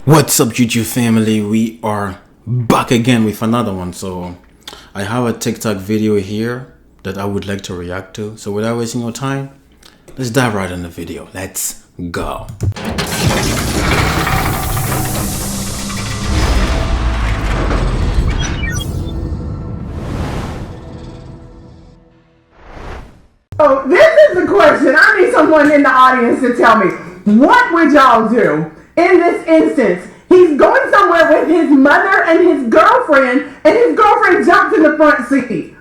What's up, YouTube family? We are back again with another one. So I have a TikTok video here that I would like to react to. So without wasting your time, let's dive right in the video. Let's go. So this is the question. I need someone in the audience to tell me, what would y'all do in this instance? He's going somewhere with his mother and his girlfriend jumps in the front seat.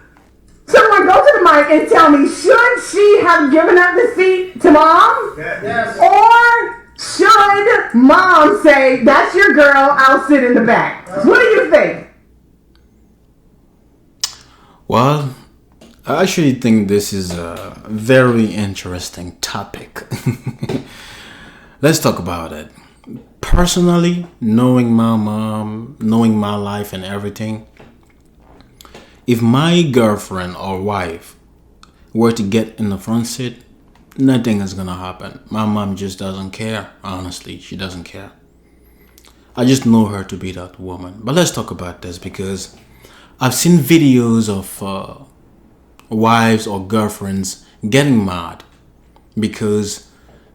Someone go to the mic and tell me, should she have given up the seat to mom? Yes. Or should mom say, that's your girl, I'll sit in the back? What do you think? Well, I actually think this is a very interesting topic. Let's talk about it. Personally, knowing my mom, knowing my life and everything, if my girlfriend or wife were to get in the front seat, nothing is gonna happen. My mom just doesn't care. Honestly, she doesn't care. I just know her to be that woman. But let's talk about this because I've seen videos of wives or girlfriends getting mad because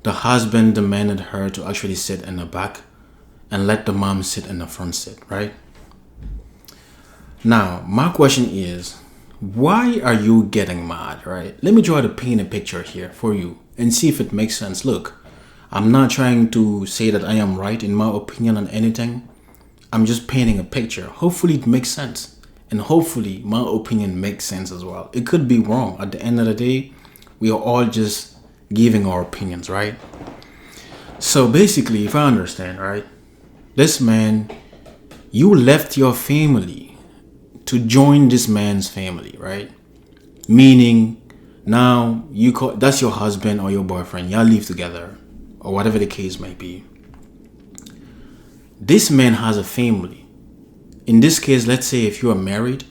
the husband demanded her to actually sit in the back and let the mom sit in the front seat, right? Now, my question is, why are you getting mad, right? Let me try to paint a picture here for you and see if it makes sense. Look, I'm not trying to say that I am right in my opinion on anything. I'm just painting a picture. Hopefully it makes sense. And hopefully my opinion makes sense as well. It could be wrong. At the end of the day, we are all just giving our opinions, right? So basically, if I understand, right, this man, you left your family to join this man's family, right? Meaning now that's your husband or your boyfriend, y'all live together or whatever the case might be. This man has a family. In this case, let's say if you are married,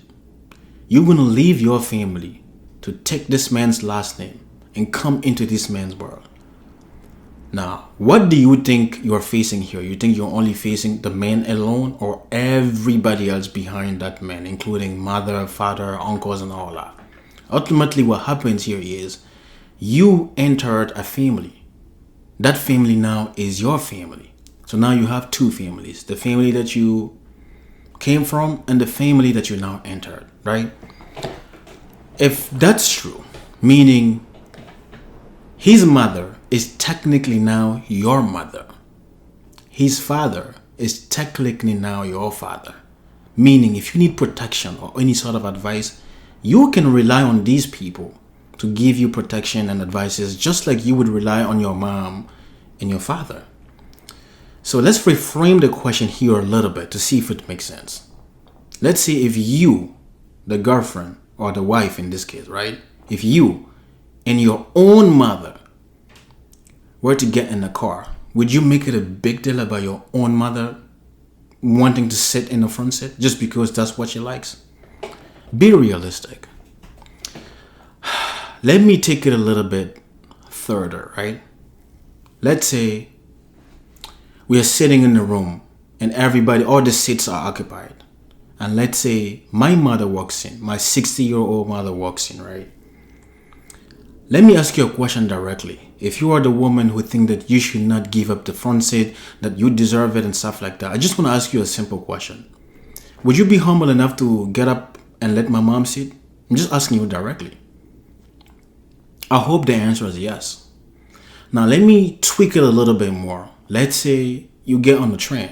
you're gonna leave your family to take this man's last name and come into this man's world. Now, what do you think you're facing here? You think you're only facing the man alone or everybody else behind that man, including mother, father, uncles, and all that? Ultimately, what happens here is you entered a family. That family now is your family. So now you have two families, the family that you came from and the family that you now entered, right? If that's true, meaning his mother is technically now your mother. His father is technically now your father. Meaning if you need protection or any sort of advice, you can rely on these people to give you protection and advices just like you would rely on your mom and your father. So let's reframe the question here a little bit to see if it makes sense. Let's say if you, the girlfriend or the wife in this case, right? If you and your own mother were to get in the car, would you make it a big deal about your own mother wanting to sit in the front seat just because that's what she likes? Be realistic. Let me take it a little bit further, right? Let's say we are sitting in the room and all the seats are occupied. And let's say my mother walks in, my 60-year-old mother walks in, right? Let me ask you a question directly. If you are the woman who think that you should not give up the front seat, that you deserve it and stuff like that, I just want to ask you a simple question. Would you be humble enough to get up and let my mom sit? I'm just asking you directly. I hope the answer is yes. Now let me tweak it a little bit more. Let's say you get on the train.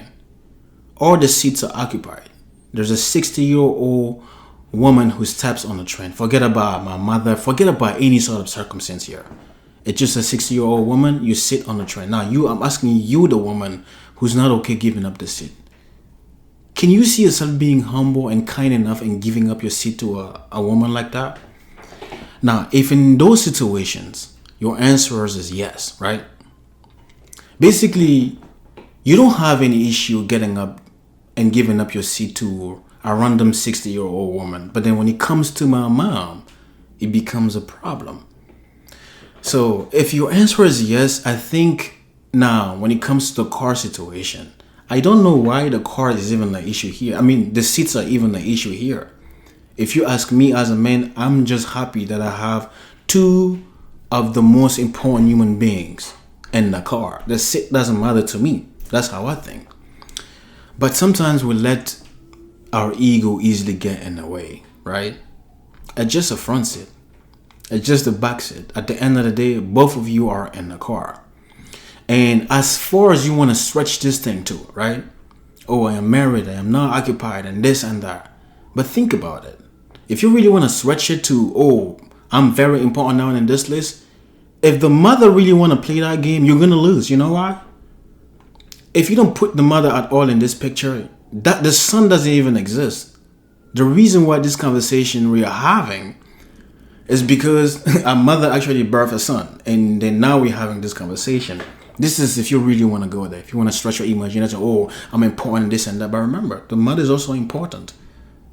All the seats are occupied. There's a 60-year-old woman who steps on the train. Forget about my mother. Forget about any sort of circumstance here. It's just a 60-year-old woman. You sit on the train. Now I'm asking you, the woman who's not okay giving up the seat. Can you see yourself being humble and kind enough and giving up your seat to a woman like that? Now, if in those situations, your answer is yes, right? Basically, you don't have any issue getting up and giving up your seat to a random 60-year-old woman. But then when it comes to my mom, it becomes a problem. So if your answer is yes, I think now when it comes to the car situation, I don't know why the car is even an issue here. I mean, the seats are even an issue here. If you ask me as a man, I'm just happy that I have two of the most important human beings in the car. The seat doesn't matter to me. That's how I think. But sometimes we let our ego easily get in the way, right? It's just a front seat. It's just a back seat. At the end of the day, both of you are in the car. And as far as you want to stretch this thing to, right? Oh, I am married, I am not occupied, and this and that. But think about it. If you really want to stretch it to, oh, I'm very important now in this list, if the mother really want to play that game, you're going to lose. You know why? If you don't put the mother at all in this picture, that the son doesn't even exist. The reason why this conversation we are having is because a mother actually birthed a son, and then now we're having this conversation. This is if you really want to go there. If you want to stretch your imagination, oh, I'm important, this and that. But remember, the mother is also important.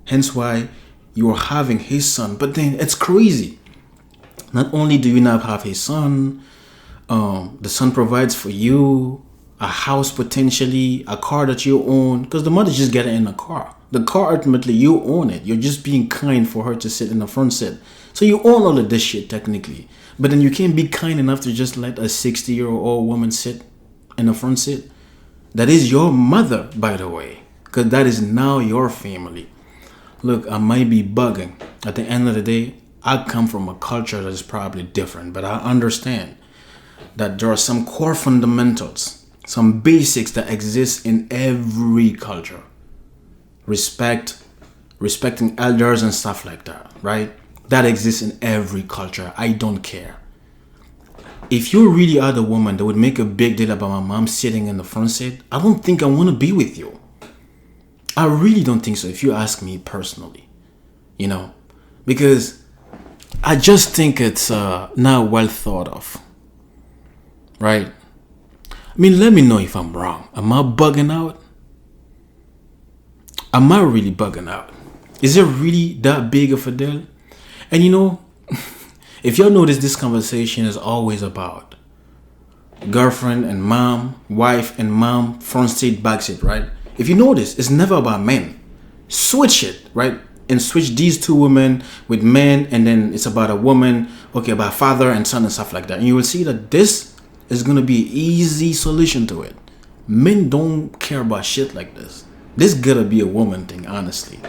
Hence why you are having his son. But then it's crazy. Not only do you not have his son, the son provides for you a house potentially, a car that you own, because the mother just get it in a car. The car, ultimately, you own it. You're just being kind for her to sit in the front seat. So you own all of this shit, technically. But then you can't be kind enough to just let a 60-year-old woman sit in the front seat. That is your mother, by the way, because that is now your family. Look, I might be bugging. At the end of the day, I come from a culture that is probably different, but I understand that there are some core fundamentals, some basics that exist in every culture. Respecting elders and stuff like that, right? That exists in every culture. I don't care. If you really are the woman that would make a big deal about my mom sitting in the front seat, I don't think I want to be with you. I really don't think so, if you ask me personally. You know? Because I just think it's not well thought of. Right? I mean, let me know if I'm wrong. Am I bugging out? Am I really bugging out? Is it really that big of a deal? And you know, if y'all notice, this conversation is always about girlfriend and mom, wife and mom, front seat, back seat, right? If you notice, it's never about men. Switch it, right? And switch these two women with men, and then it's about a woman, okay, about father and son and stuff like that. And you will see that this is going to be an easy solution to it. Men don't care about shit like this. This gotta be a woman thing, honestly.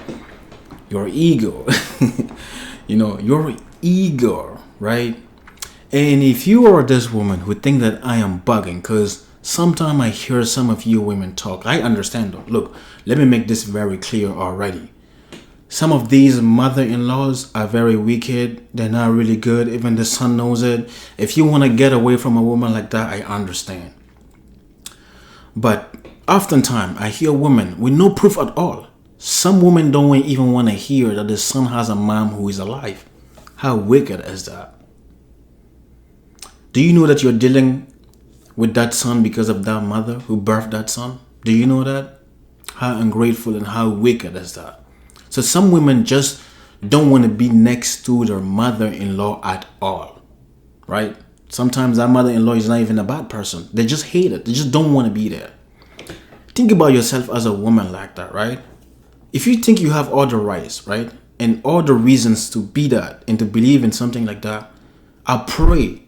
Your ego. You know, your ego, right? And if you are this woman who think that I am bugging, because sometimes I hear some of you women talk, I understand though. Look, let me make this very clear already. Some of these mother-in-laws are very wicked. They're not really good. Even the son knows it. If you want to get away from a woman like that, I understand. But oftentimes, I hear women with no proof at all. Some women don't even want to hear that the son has a mom who is alive. How wicked is that? Do you know that you're dealing with that son because of that mother who birthed that son? Do you know that? How ungrateful and how wicked is that? So some women just don't want to be next to their mother-in-law at all, right? Sometimes that mother-in-law is not even a bad person. They just hate it. They just don't want to be there. Think about yourself as a woman like that, right? If you think you have all the rights, right, and all the reasons to be that and to believe in something like that, I pray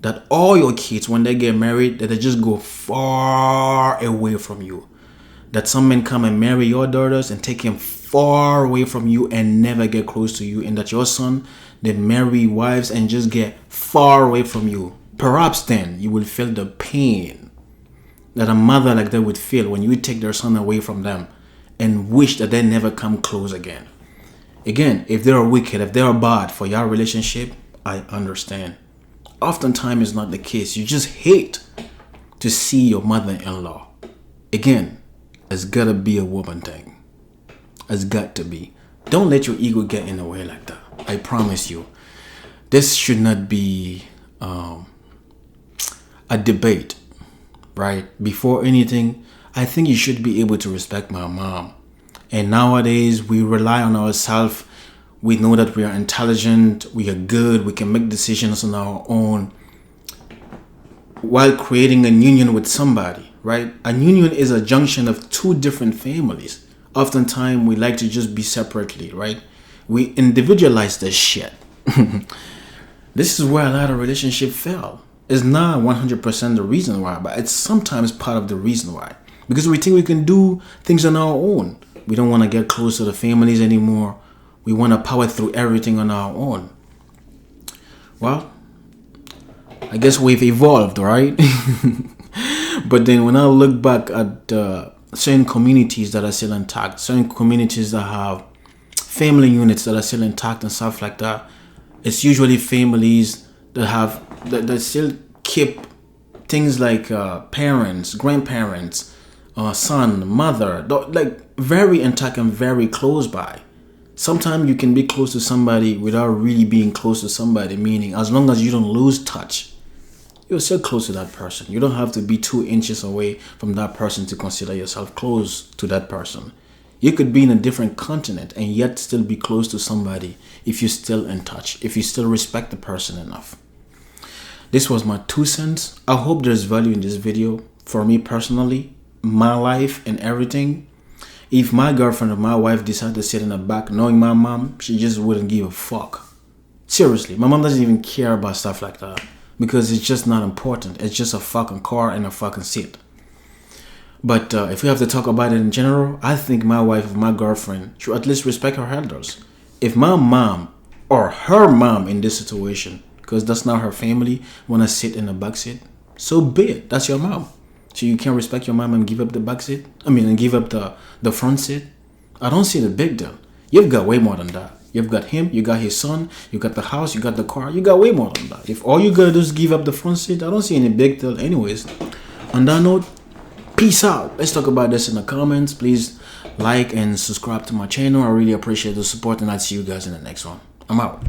that all your kids, when they get married, that they just go far away from you. That some men come and marry your daughters and take him far away from you and never get close to you, and that your son, they marry wives and just get far away from you. Perhaps then you will feel the pain that a mother like that would feel when you take their son away from them and wish that they never come close again. Again, if they are wicked, if they are bad for your relationship, I understand. Oftentimes it's not the case. You just hate to see your mother-in-law. Again, it's gotta be a woman thing. It's got to be. Don't let your ego get in the way like that. I promise you. This should not be a debate, right? Before anything, I think you should be able to respect my mom. And nowadays, we rely on ourselves. We know that we are intelligent, we are good, we can make decisions on our own while creating a union with somebody, right? A union is a junction of two different families. Oftentimes, we like to just be separately, right? We individualize this shit. This is where a lot of relationships fail. It's not 100% the reason why, but it's sometimes part of the reason why. Because we think we can do things on our own. We don't want to get close to the families anymore. We want to power through everything on our own. Well, I guess we've evolved, right? But then when I look back at certain communities that are still intact, certain communities that have family units that are still intact and stuff like that, it's usually families that still keep things like parents, grandparents, son, mother, like very intact and very close by. Sometimes you can be close to somebody without really being close to somebody, meaning as long as you don't lose touch, you're still close to that person. You don't have to be 2 inches away from that person to consider yourself close to that person. You could be in a different continent and yet still be close to somebody if you're still in touch, if you still respect the person enough. This was my 2 cents. I hope there's value in this video. For me personally, my life and everything. If my girlfriend or my wife decided to sit in the back knowing my mom, she just wouldn't give a fuck. Seriously, my mom doesn't even care about stuff like that because it's just not important. It's just a fucking car and a fucking seat. But if we have to talk about it in general, I think my wife or my girlfriend should at least respect her elders. If my mom or her mom in this situation, because that's not her family, want to sit in the back seat, so be it. That's your mom. So you can't respect your mom and give up the back seat? And give up the front seat? I don't see the big deal. You've got way more than that. You've got him, you got his son, you got the house, you got the car, you got way more than that. If all you gotta do is give up the front seat, I don't see any big deal anyways. On that note, peace out. Let's talk about this in the comments. Please like and subscribe to my channel. I really appreciate the support and I'll see you guys in the next one. I'm out.